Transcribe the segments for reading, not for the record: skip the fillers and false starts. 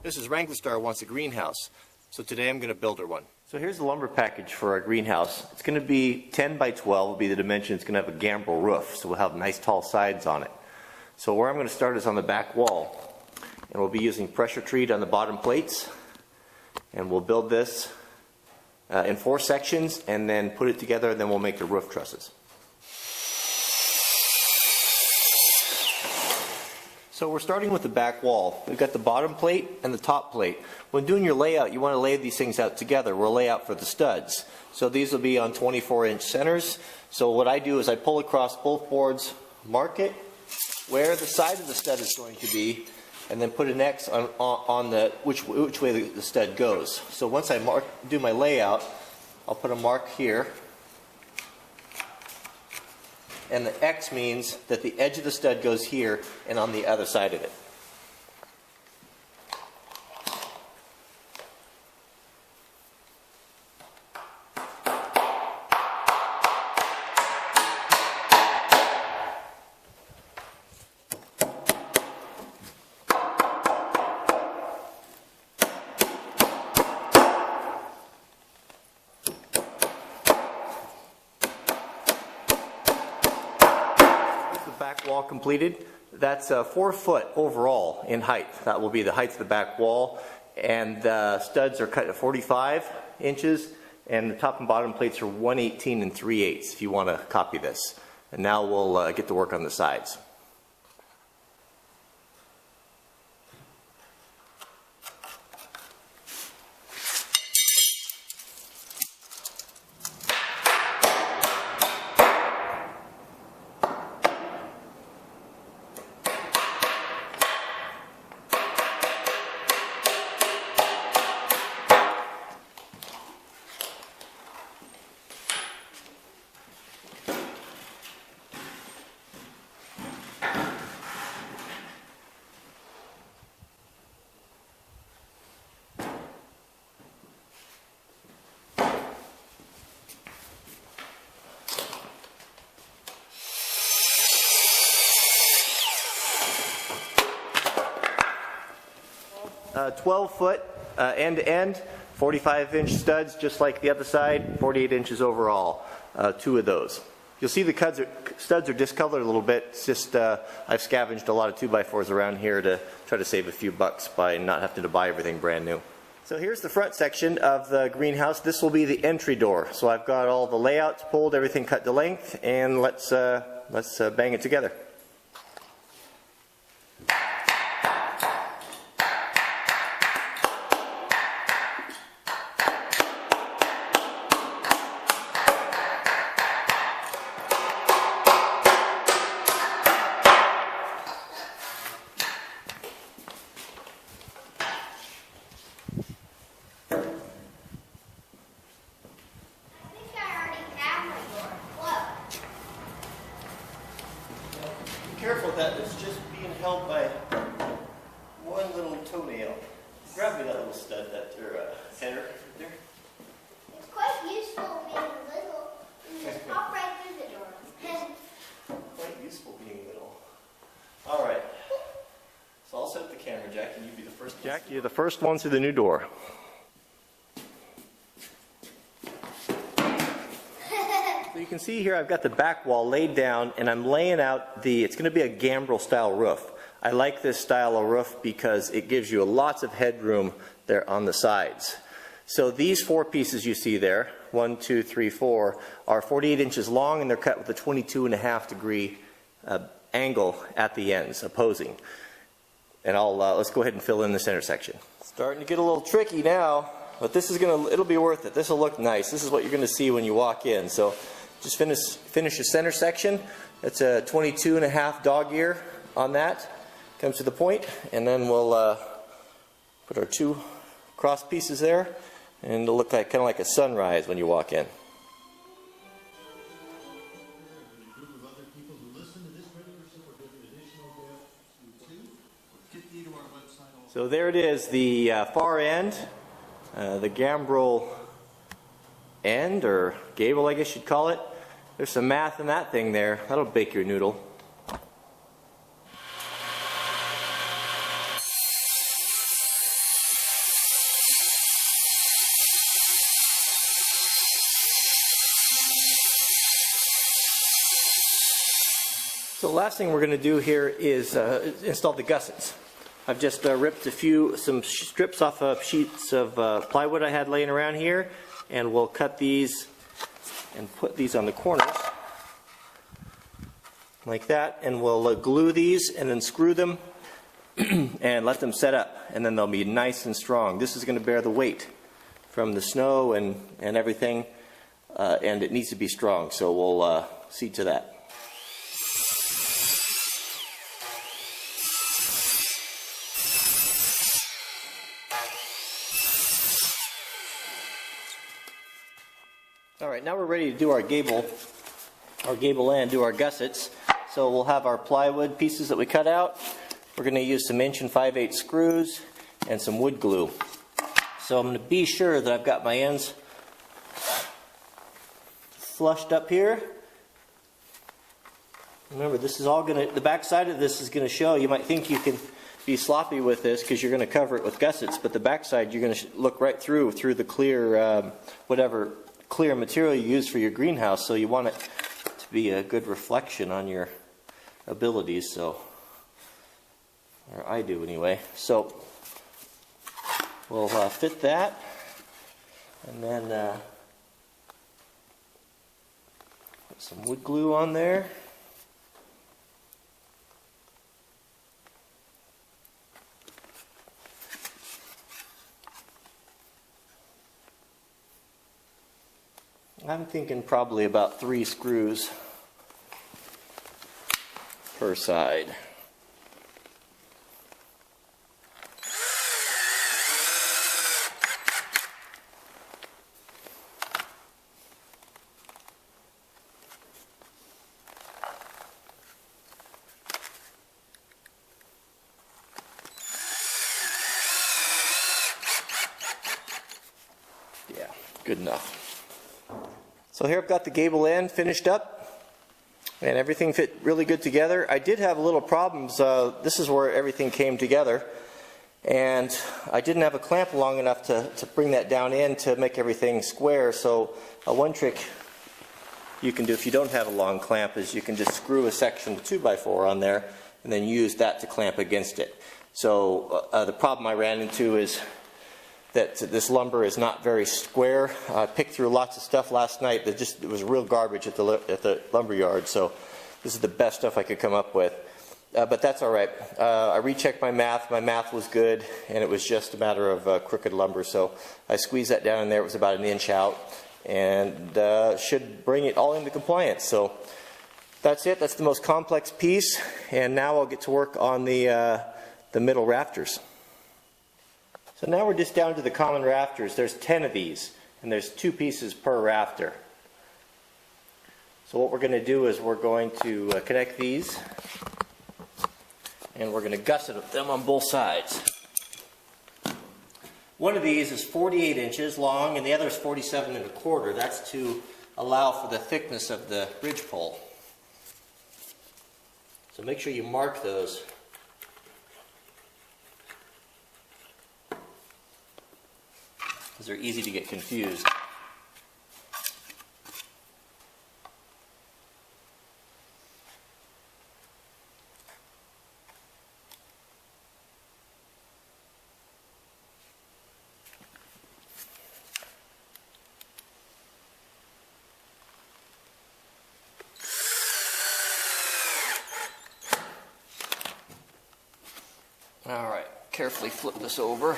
Mrs. Wranglerstar wants a greenhouse, so today I'm going to build her one. So here's the lumber package for our greenhouse. It's going to be 10 by 12 will be the dimension. It's going to have a gambrel roof, so we'll have nice tall sides on it. So where I'm going to start is on the back wall, and we'll be using pressure treat on the bottom plates, and we'll build this in 4 sections and then put it together, and then we'll make the roof trusses. So we're starting with the back wall. We've got the bottom plate and the top plate. When doing your layout, you want to lay these things out together. We'll lay out for the studs. So these will be on 24-inch centers. So what I do is I pull across both boards, mark it where the side of the stud is going to be, and then put an X on the which way the stud goes. So once I do my layout, I'll put a mark here. And the X means that the edge of the stud goes here and on the other side of it. Back wall completed. That's 4 foot overall in height. That will be the height of the back wall, and the studs are cut at 45 inches, and the top and bottom plates are 1/18 3/8 if you want to copy this. And now we'll get to work on the sides. Uh, 12 foot end to end, 45-inch studs just like the other side, 48 inches overall, 2 of those. You'll see the studs are discolored a little bit. It's just I've scavenged a lot of 2x4s around here to try to save a few bucks by not having to buy everything brand new. So here's the front section of the greenhouse. This will be the entry door. So I've got all the layouts pulled, everything cut to length, and let's bang it together. Careful that it's just being held by one little toenail. Grab me that little stud, that header there. It's quite useful being little. You just pop right through the door. Quite useful being little. All right. So I'll set up the camera, Jack, and you be the first. Jack, you're the first one through the new door. So you can see here I've got the back wall laid down, and I'm laying out it's going to be a gambrel style roof. I like this style of roof because it gives you lots of headroom there on the sides. So these 4 pieces you see there, 1, 2, 3, 4, are 48 inches long, and they're cut with a 22.5 degree angle at the ends, opposing. And let's go ahead and fill in this intersection. Starting to get a little tricky now, but this is it'll be worth it. This will look nice. This is what you're going to see when you walk in. So just finish the center section. It's a 22.5 dog ear on that. Comes to the point, and then we'll put our 2 cross pieces there, and it'll look like kind of like a sunrise when you walk in. So there it is, the far end, the gambrel end, or gable I guess you'd call it. There's some math in that thing there. That'll bake your noodle. So the last thing we're going to do here is install the gussets. I've just ripped some strips off of sheets of plywood I had laying around here, and we'll cut these and put these on the corners like that, and we'll glue these and then screw them and let them set up, and then they'll be nice and strong. This is going to bear the weight from the snow and everything, and it needs to be strong, so we'll see to that. Alright, now we're ready to do our gable end, do our gussets. So we'll have our plywood pieces that we cut out. We're going to use some 1 5/8 screws and some wood glue. So I'm going to be sure that I've got my ends flushed up here. Remember, this is all going to, the back side of this is going to show. You might think you can be sloppy with this because you're going to cover it with gussets, but the back side you're going to look right through the clear, whatever clear material you use for your greenhouse, so you want it to be a good reflection on your abilities, so, or I do anyway. So we'll fit that, and then put some wood glue on there. I'm thinking probably about 3 screws per side. Yeah, good enough. So here I've got the gable end finished up, and everything fit really good together. I did have a little problems. This is where everything came together, and I didn't have a clamp long enough to bring that down in to make everything square. So one trick you can do if you don't have a long clamp is you can just screw a section of 2x4 on there and then use that to clamp against it. So the problem I ran into is that this lumber is not very square. I picked through lots of stuff last night that it was real garbage at the lumber yard, so this is the best stuff I could come up with. But that's all right. I rechecked my math. My math was good, and it was just a matter of crooked lumber, so I squeezed that down in there. It was about 1 inch out, and should bring it all into compliance. So that's it. That's the most complex piece, and now I'll get to work on the middle rafters. So now we're just down to the common rafters. There's 10 of these, and there's 2 pieces per rafter. So what we're going to do is we're going to connect these, and we're going to gusset them on both sides. One of these is 48 inches long, and the other is 47 1/4. That's to allow for the thickness of the ridge pole. So make sure you mark those. Because they're easy to get confused. All right, carefully flip this over.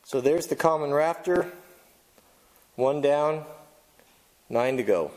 So there's the common rafter, 1 down, 9 to go.